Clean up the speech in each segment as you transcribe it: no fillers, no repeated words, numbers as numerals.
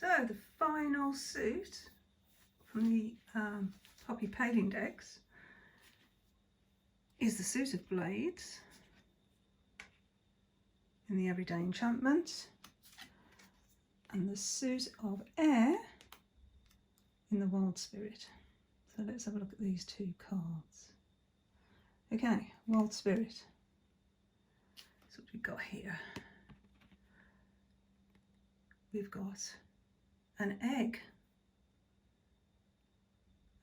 So the final suit from the Poppy Palin decks is the suit of Blades in the Everyday Enchantment and the suit of Air in the Wild Spirit. So let's have a look at these two cards. Okay, Wild Spirit. That's what we've got here. We've got an egg,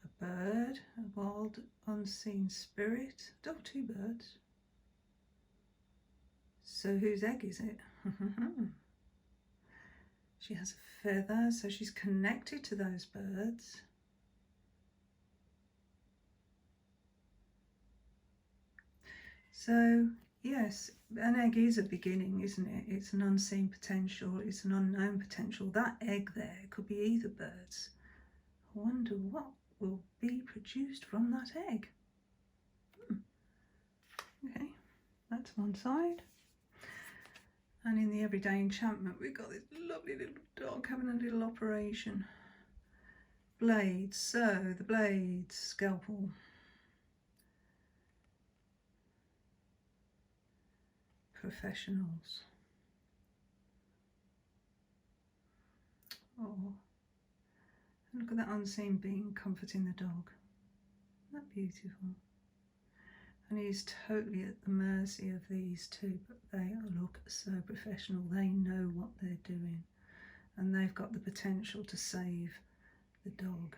a bird, a wild unseen spirit. Oh, two birds. So whose egg is it? She has a feather, so she's connected to those birds. So yes, an egg is a beginning, isn't it? It's an unseen potential, it's an unknown potential. That egg there could be either birds. I wonder what will be produced from that egg. Okay, that's one side. And in the Everyday Enchantment, we've got this lovely little dog having a little operation. Blades, so the blades, scalpel. Professionals. Oh, look at that unseen being comforting the dog. Isn't that beautiful? And he's totally at the mercy of these two, but they look so professional. They know what they're doing and they've got the potential to save the dog.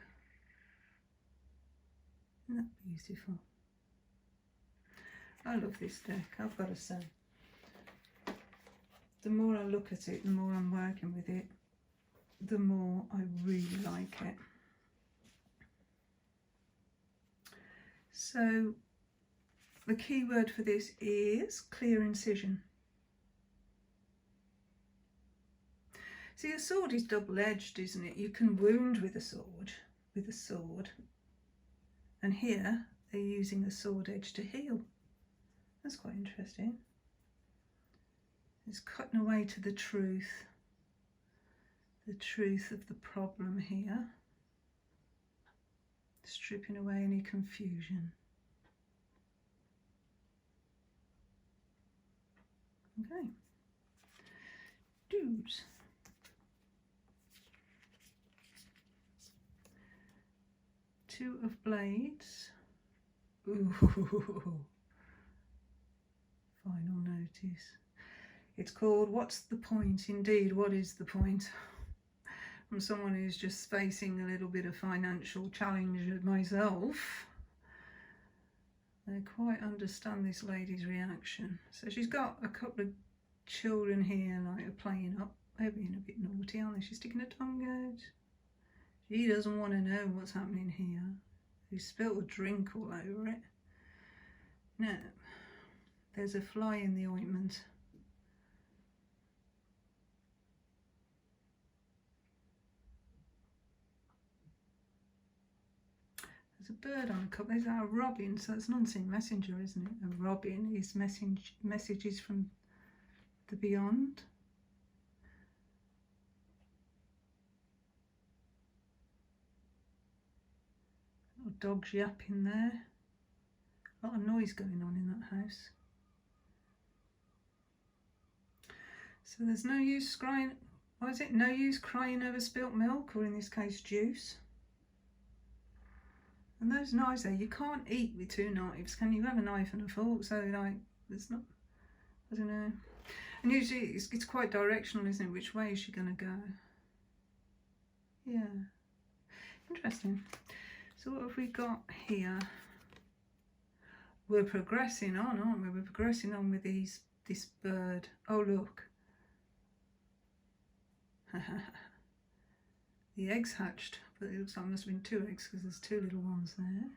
Isn't that beautiful? I love this deck, I've got to say. The more I look at it, the more I'm working with it, the more I really like it. So the key word for this is clear incision. See, a sword is double-edged, isn't it? You can wound with a sword, and here they're using the sword edge to heal. That's quite interesting. It's cutting away to the truth of the problem here, stripping away any confusion. Okay, dudes. Two of Blades. Ooh. Final notice. It's called What's the Point? Indeed, what is the point? From someone who's just facing a little bit of financial challenge myself, I quite understand this lady's reaction. So she's got a couple of children here, like, are playing up. They're being a bit naughty, aren't they? She's sticking her tongue out. She doesn't want to know what's happening here. She spilt a drink all over it. Now, there's a fly in the ointment. There's a bird on a cup. There's our robin, so it's an unseen messenger, isn't it? A robin is messages from the beyond. Little dog's yapping there. A lot of noise going on in that house. So there's no use crying. What is it? No use crying over spilt milk, or in this case, juice. And those knives there, you can't eat with two knives, can you? Have a knife and a fork, so like, there's not, I don't know. And usually it's quite directional, isn't it? Which way is she going to go? Yeah, interesting. So what have we got here? We're progressing on, aren't we? We're progressing on with this bird. Oh, look. The eggs hatched, but it looks like there must have been two eggs because there's two little ones there.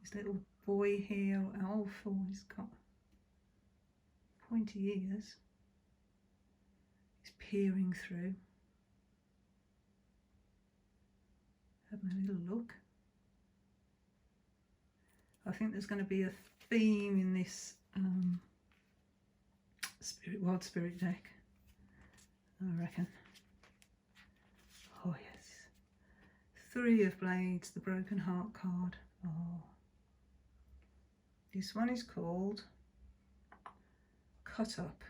This little boy here, elf, oh, he's got pointy ears. He's peering through, having a little look. I think there's going to be a theme in this Wild Spirit deck, I reckon. Oh yes. Three of Blades, the Broken Heart card. Oh. This one is called Cut Up.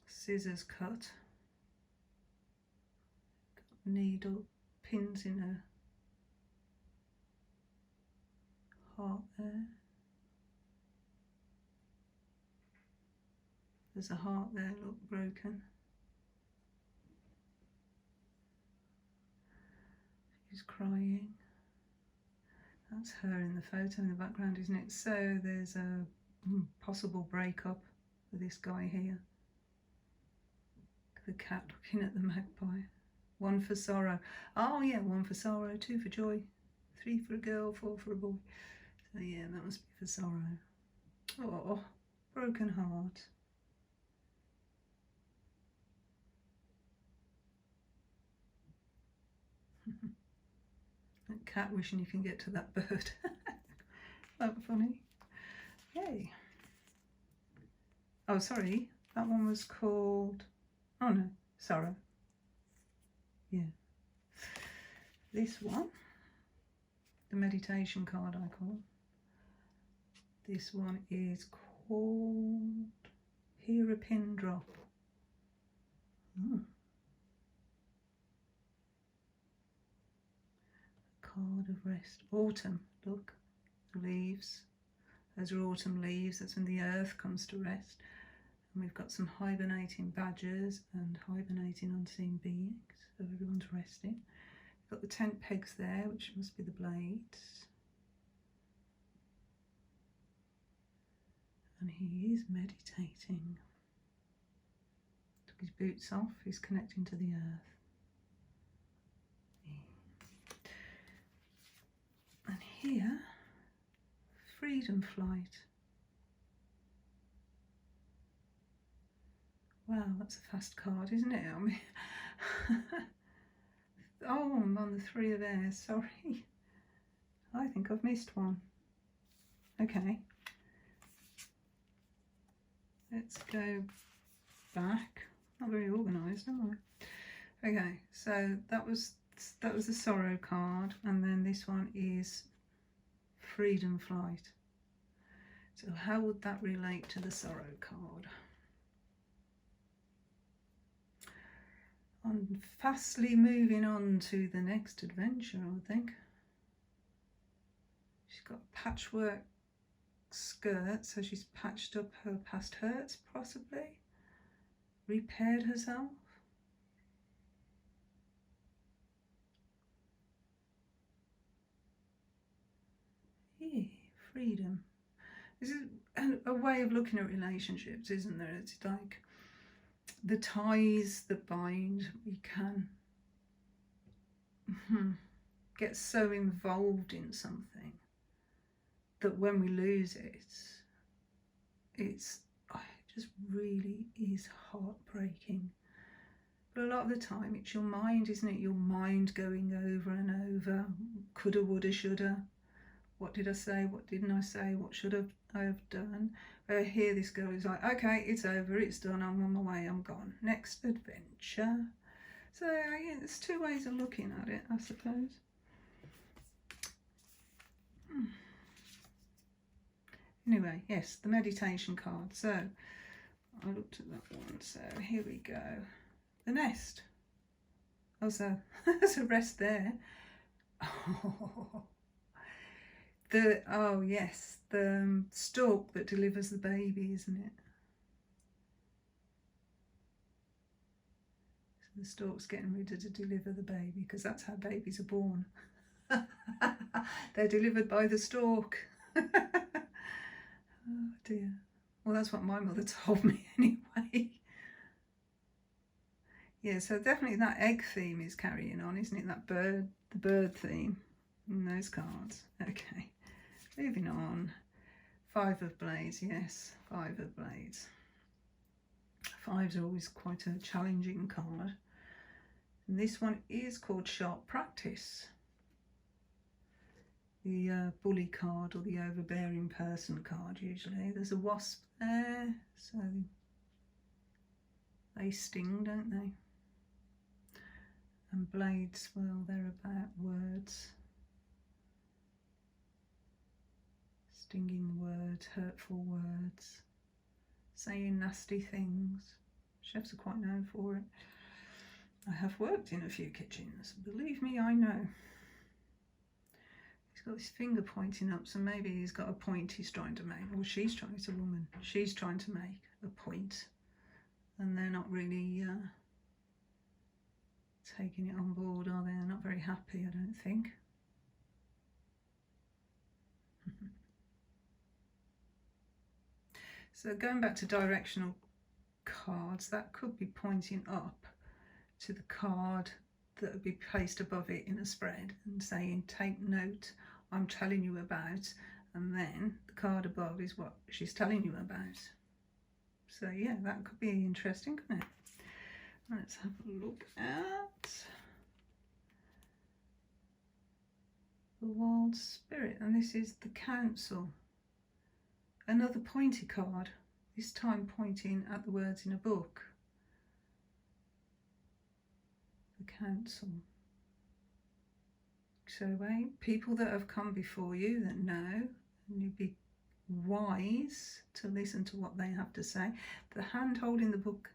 Scissors cut. Got needle pins in a heart there. There's a heart there, look, broken. She's crying. That's her in the photo in the background, isn't it? So there's a possible breakup for this guy here. The cat looking at the magpie. One for sorrow. Oh yeah, one for sorrow, two for joy, three for a girl, four for a boy. So yeah, that must be for sorrow. Oh, broken heart. That cat wishing you can get to that bird. That funny. Yay. Oh, sorry. That one was called... Oh no, sorrow. Yeah. This one, the meditation card I call. This one is called Hear a Pin Drop. Card of rest. Autumn, look, the leaves. Those are autumn leaves, that's when the earth comes to rest. And we've got some hibernating badgers and hibernating unseen beings, so everyone's resting. We've got the tent pegs there, which must be the blades. And he is meditating. Took his boots off, he's connecting to the earth. And here, freedom flight. Wow, that's a fast card, isn't it? I mean, oh, I'm on the three of airs, sorry. I think I've missed one. Okay. Let's go back. Not very organised, am I? Okay, so that was the sorrow card, and then this one is freedom flight. So how would that relate to the sorrow card? I'm fastly moving on to the next adventure, I think. She's got a patchwork skirt, so she's patched up her past hurts, possibly. Repaired herself. Yeah, freedom. This is a way of looking at relationships, isn't there? It's like the ties that bind. We can get so involved in something that when we lose it, it just really is heartbreaking. But a lot of the time it's your mind, isn't it? Your mind going over and over. Coulda, woulda, shoulda. What did I say? What didn't I say? What should I have done? Here this girl is like, okay, it's over, it's done, I'm on my way, I'm gone. Next adventure. So yeah, there's two ways of looking at it, I suppose. Anyway, yes, the meditation card. So I looked at that one. So here we go. The nest. Oh, so there's a rest there. Oh yes, the stalk that delivers the baby, isn't it? So the stalk's getting ready to deliver the baby, because that's how babies are born. They're delivered by the stalk. Oh dear. Well, that's what my mother told me anyway. Yeah, so definitely that egg theme is carrying on, isn't it? That bird, the bird theme in those cards. Okay, moving on. Five of Blades, yes, Five of Blades. Fives are always quite a challenging card. And this one is called Sharp Practice. The bully card, or the overbearing person card usually. There's a wasp there, so They sting, don't they? And blades, well, they're about words. Stinging words, hurtful words, saying nasty things. Chefs are quite known for it. I have worked in a few kitchens. Believe me, I know. He's got his finger pointing up, so maybe he's got a point he's trying to make. Or she's trying, it's a woman. She's trying to make a point. And they're not really taking it on board, are they? They're not very happy, I don't think. So going back to directional cards, that could be pointing up to the card that would be placed above it in a spread and saying, take note, I'm telling you about, and then the card above is what she's telling you about. So yeah, that could be interesting, couldn't it? Let's have a look at the Wild Spirit, and this is the Council. Another pointy card, this time pointing at the words in a book. The Council. So people that have come before you that know, and you'd be wise to listen to what they have to say. The hand holding the book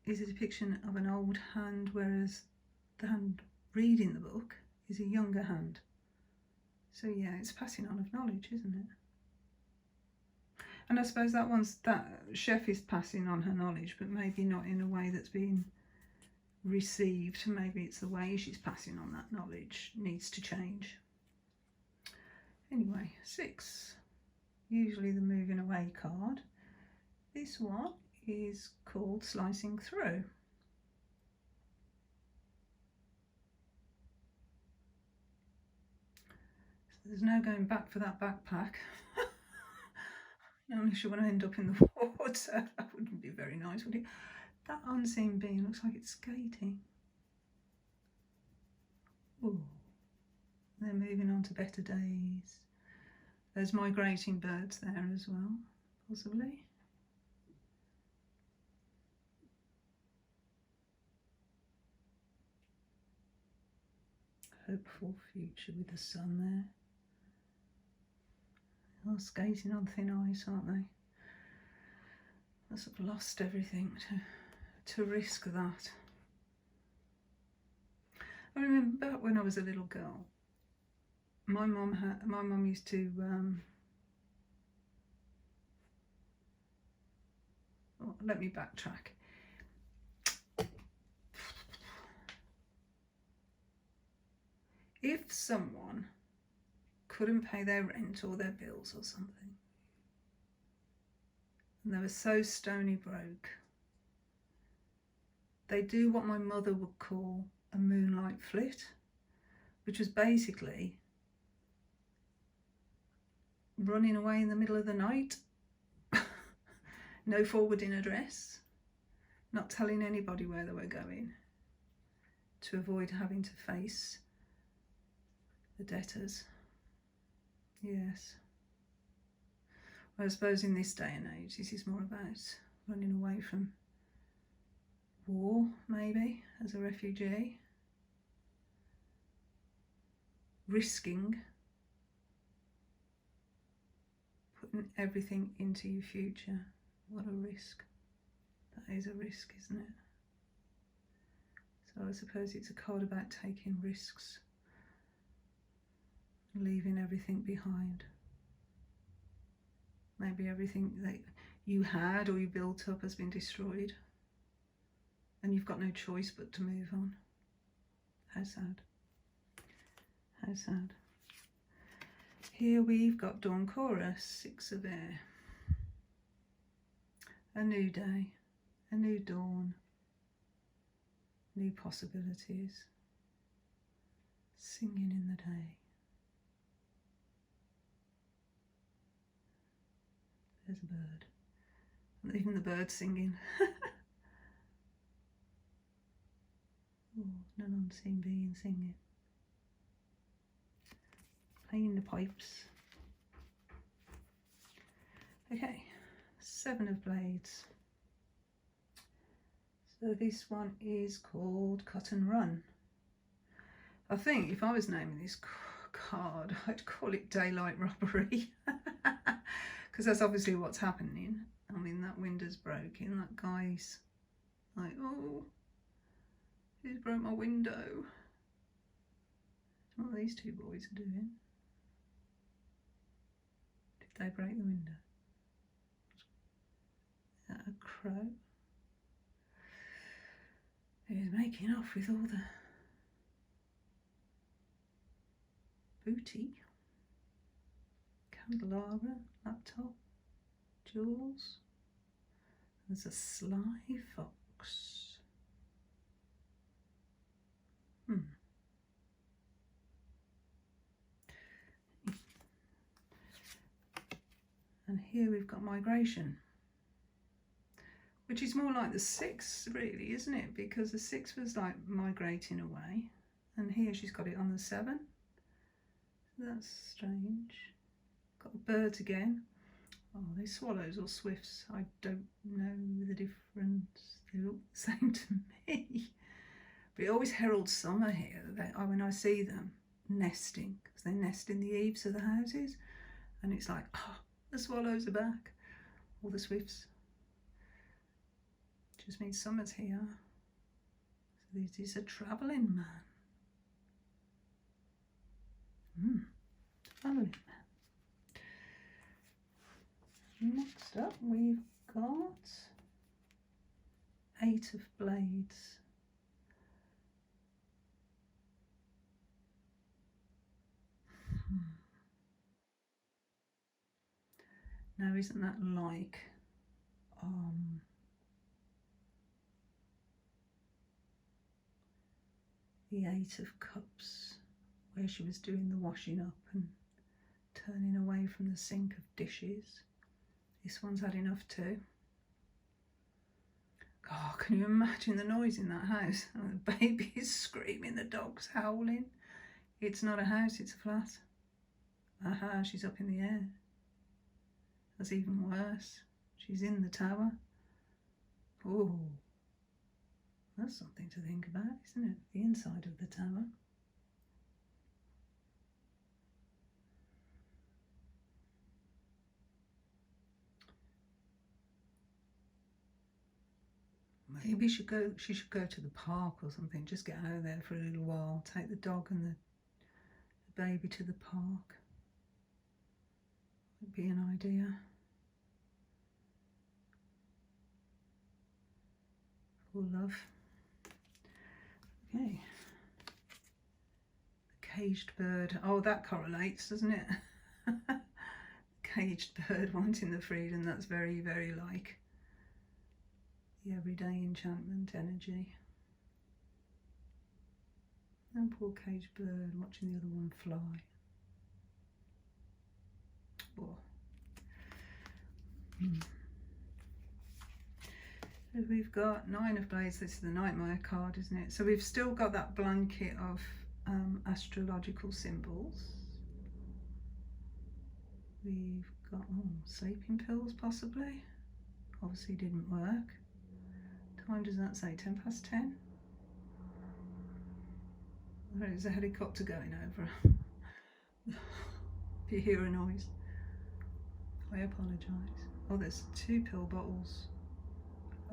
is a depiction of an old hand, whereas the hand reading the book is a younger hand. So yeah, it's passing on of knowledge, isn't it? And I suppose that chef is passing on her knowledge, but maybe not in a way that's been received. Maybe it's the way she's passing on that knowledge needs to change. Anyway, 6, usually the moving away card. This one is called Slicing Through. So there's no going back for that backpack. Unless you want to end up in the water. That wouldn't be very nice, would it? That unseen being looks like it's skating. Ooh. They're moving on to better days. There's migrating birds there as well, possibly. Hopeful future with the sun there. They're skating on thin ice, aren't they? Must have lost everything to risk that. I remember back when I was a little girl, my mum used to let me backtrack. If someone couldn't pay their rent or their bills or something, and they were so stony broke, they do what my mother would call a moonlight flit, which was basically running away in the middle of the night, no forwarding address, not telling anybody where they were going, to avoid having to face the debtors. Yes. Well, I suppose in this day and age, this is more about running away from war, maybe, as a refugee. Risking putting everything into your future. What a risk. That is a risk, isn't it? So I suppose it's a card about taking risks, leaving everything behind. Maybe everything that you had or you built up has been destroyed, and you've got no choice but to move on. How sad. How sad. Here we've got Dawn Chorus, 6 of air. A new day, a new dawn, new possibilities, singing in the day. There's a bird. And even the bird's singing. Oh, an unseen being singing. Playing the pipes. Okay, 7 of blades. So this one is called Cut and Run. I think if I was naming this card, I'd call it Daylight Robbery. Because that's obviously what's happening. I mean, that window's broken. That guy's like, oh, who's broke my window? What these two boys are doing. Did they break the window? Is that a crow? He's making off with all the booty. Candelabra, laptop, jewels. There's a sly fox. And here we've got migration, which is more like the 6 really, isn't it? Because the 6 was like migrating away, and here she's got it on the 7. That's strange. Got the birds again. Oh, they swallows or swifts? I don't know the difference. They look the same to me. But it always heralds summer here. When I see them nesting, because they nest in the eaves of the houses, and it's like, oh, the swallows are back, or the swifts. Just means summer's here. So this is a travelling man. Travelling man. Next up we've got 8 of Blades. Now isn't that like the 8 of Cups, where she was doing the washing up and turning away from the sink of dishes? This one's had enough too. Oh, can you imagine the noise in that house? Oh, the baby is screaming, the dog's howling. It's not a house, it's a flat. Aha, she's up in the air. That's even worse. She's in the tower. Oh, that's something to think about, isn't it? The inside of the tower. Maybe she should go to the park or something. Just get out of there for a little while. Take the dog and the baby to the park. Would be an idea. For love. Okay. The caged bird. Oh, that correlates, doesn't it? Caged bird wanting the freedom. That's very, very like the everyday enchantment energy. And poor caged bird watching the other one fly. Oh. So we've got 9 of Blades. This is the Nightmare card, isn't it? So we've still got that blanket of astrological symbols. We've got sleeping pills possibly. Obviously didn't work. Time does that say? 10 past 10? There's a helicopter going over. If you hear a noise, I apologise. Oh, there's 2 pill bottles.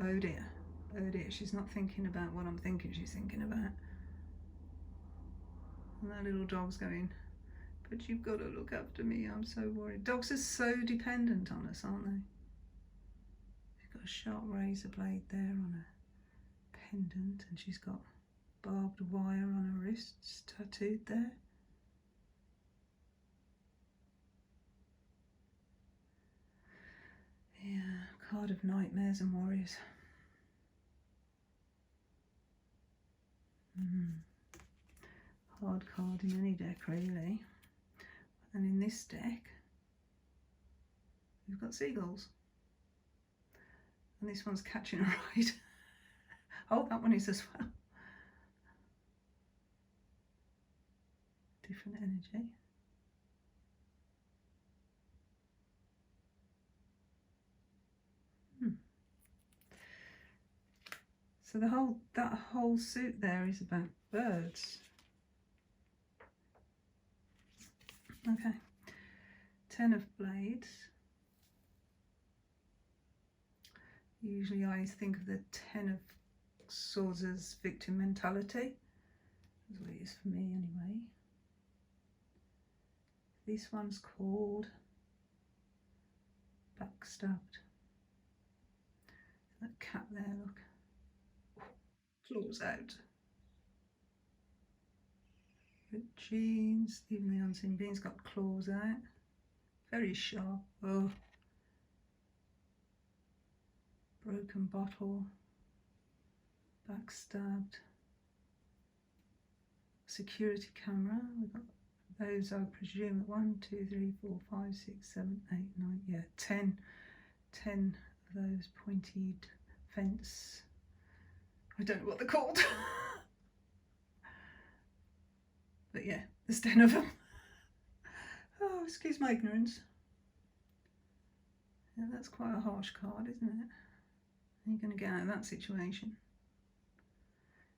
Oh dear, she's not thinking about what I'm thinking she's thinking about. And that little dog's going, but you've got to look after me, I'm so worried. Dogs are so dependent on us, aren't they? She's got a sharp razor blade there on a pendant, and she's got barbed wire on her wrists, tattooed there. Yeah, card of nightmares and warriors. Hard card in any deck really. And in this deck we've got seagulls. And this one's catching a ride. Oh, that one is as well. Different energy. So that whole suit there is about birds. Okay, 10 of blades. Usually I think of the 10 of swords as victim mentality. That's what it is for me anyway. This one's called Backstabbed. That cat there, look. Claws out. Good jeans, even the unseen being's got claws out. Very sharp. Oh. Broken bottle. Backstabbed. Security camera. We've got those, I presume, 1, 2, 3, 4, 5, 6, 7, 8, 9, yeah, 10 of those pointed fence. I don't know what they're called. But yeah, there's 10 of them. Oh, excuse my ignorance. Yeah, that's quite a harsh card, isn't it? You're going to get out of that situation.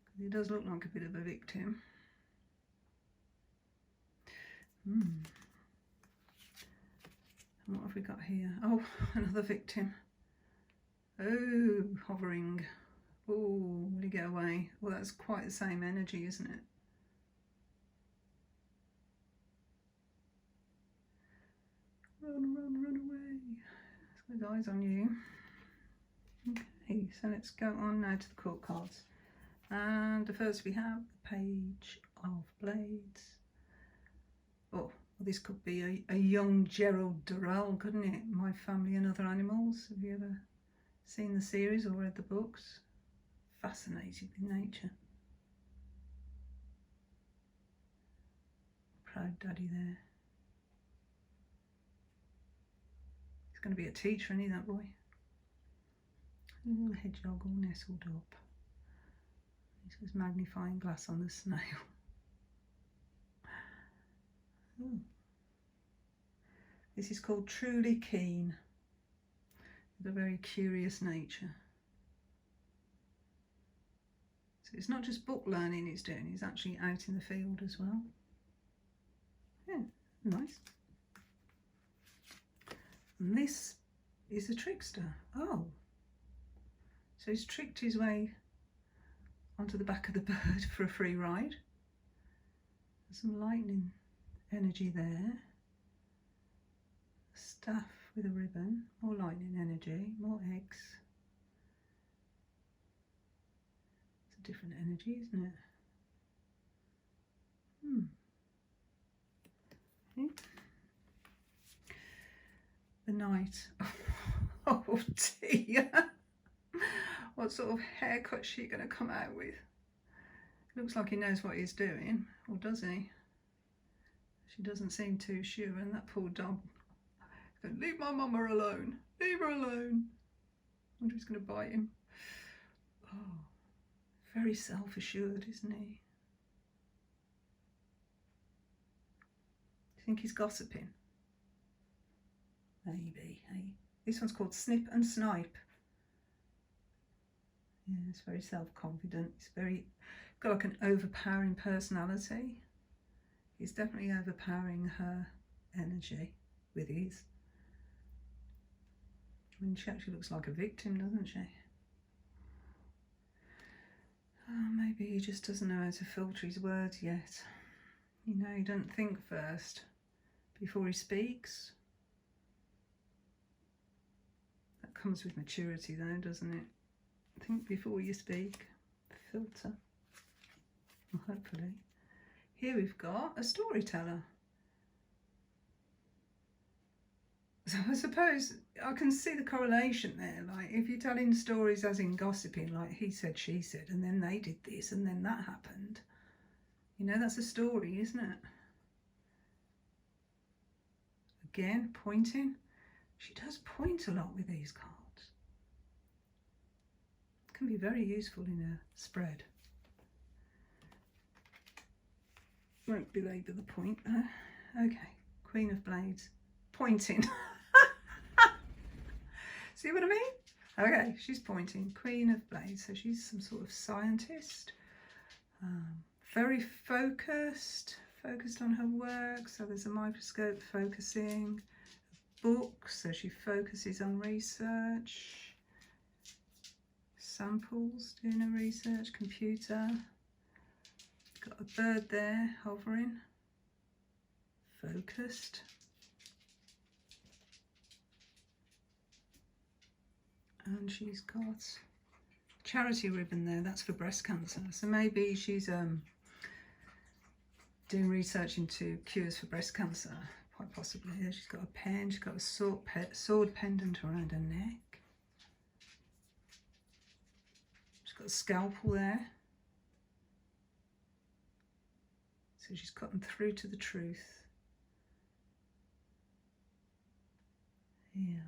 Because he does look like a bit of a victim. And what have we got here? Oh, another victim. Oh, hovering. Oh, will he get away? Well, that's quite the same energy, isn't it? Run, run, run away. He's got his eyes on you. Okay, so let's go on now to the court cards. And first we have the Page of Blades. Oh, well, this could be a young Gerald Durrell, couldn't it? My Family and Other Animals. Have you ever seen the series or read the books? Fascinated with nature. Proud daddy there. He's going to be a teacher, isn't he, that boy? A little hedgehog all nestled up. He's got his magnifying glass on the snail. Ooh. This is called Truly Keen, with a very curious nature. So it's not just book learning he's doing, he's actually out in the field as well. Yeah, nice. And this is a trickster. Oh, so he's tricked his way onto the back of the bird for a free ride. There's some lightning energy there. Staff with a ribbon, more lightning energy, more eggs. It's a different energy, isn't it? Okay. The Knight. Oh dear. What sort of haircut is she going to come out with? Looks like he knows what he's doing, or does he? She doesn't seem too sure, and that poor dog. Leave my mama alone. Leave her alone. I wonder if he's going to bite him. Oh, very self-assured, isn't he? Do you think he's gossiping? Maybe, hey? This one's called Snip and Snip. Yeah, it's very self-confident. It's got like an overpowering personality. He's definitely overpowering her energy with his. I mean, she actually looks like a victim, doesn't she? Oh, maybe he just doesn't know how to filter his words yet. You know, he doesn't think first before he speaks. That comes with maturity though, doesn't it? Think before you speak. Filter. Well, hopefully. Here we've got a storyteller. So I suppose I can see the correlation there. Like if you're telling stories as in gossiping, like he said, she said, and then they did this and then that happened. You know, that's a story, isn't it? Again, pointing. She does point a lot with these cards. Can be very useful in a spread. Won't belabor the point. Okay, Queen of Blades, pointing. See what I mean? Okay, she's pointing. Queen of Blades, so she's some sort of scientist. Very focused on her work. So there's a microscope focusing. Book, so she focuses on research. Samples, doing her research. Computer. Got a bird there hovering. Focused. And she's got charity ribbon there, that's for breast cancer. So maybe she's doing research into cures for breast cancer, quite possibly. She's got a pen, she's got a sword pendant around her neck. She's got a scalpel there. So she's cutting through to the truth. Yeah.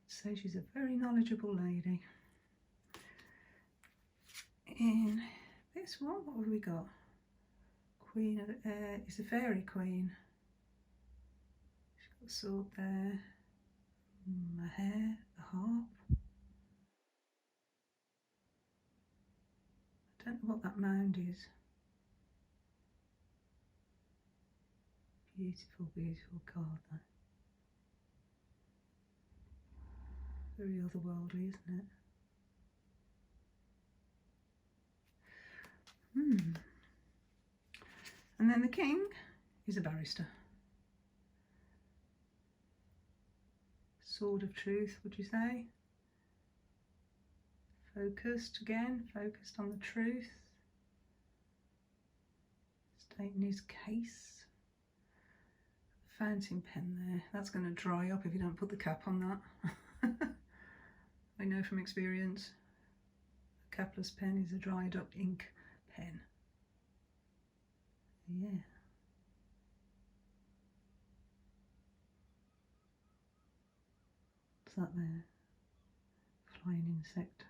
So she's a very knowledgeable lady. In this one, what have we got? Queen of the Air is a fairy queen. She's got a sword there, a hair, a harp. I don't know what that mound is. Beautiful, beautiful card there. Very otherworldly, isn't it? And then the king is a barrister. Sword of truth, would you say? Focused again, focused on the truth. Stating his case. Fountain pen there. That's going to dry up if you don't put the cap on that. I know from experience. A capless pen is a dried up ink pen. Yeah. What's that there? Flying insect.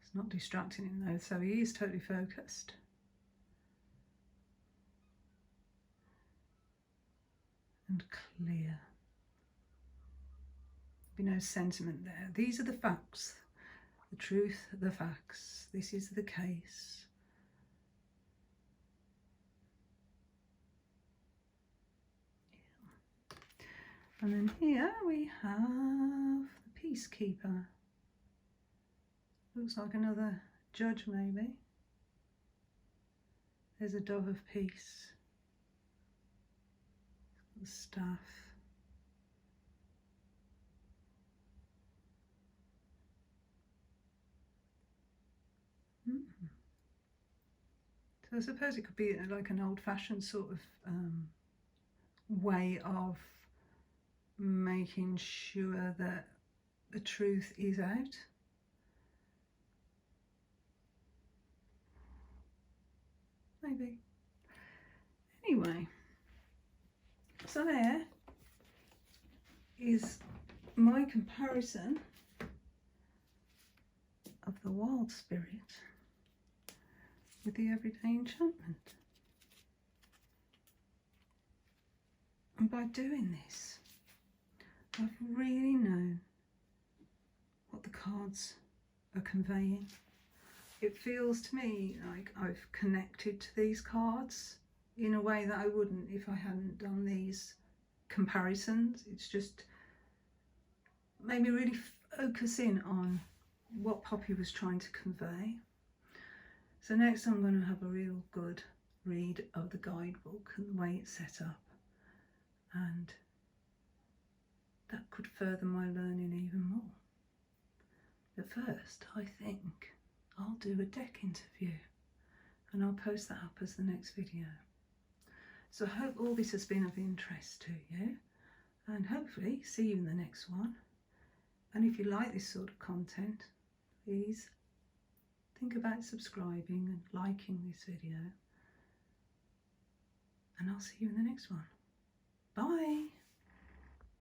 It's not distracting him though, so he is totally focused. And clear. There'll be no sentiment there. These are the facts. The truth, the facts. This is the case. And then here we have the Peacekeeper. Looks like another judge maybe. There's a dove of peace. The staff. So I suppose it could be like an old-fashioned sort of way of making sure that the truth is out. Maybe. Anyway, so there is my comparison of the wild spirit with the everyday enchantment. And by doing this, I've really known what the cards are conveying. It feels to me like I've connected to these cards in a way that I wouldn't if I hadn't done these comparisons. It's just made me really focus in on what Poppy was trying to convey. So next I'm going to have a real good read of the guidebook and the way it's set up, and that could further my learning even more. But first I think I'll do a deck interview and I'll post that up as the next video. So I hope all this has been of interest to you, and hopefully see you in the next one. And if you like this sort of content, please think about subscribing and liking this video, and I'll see you in the next one. Bye.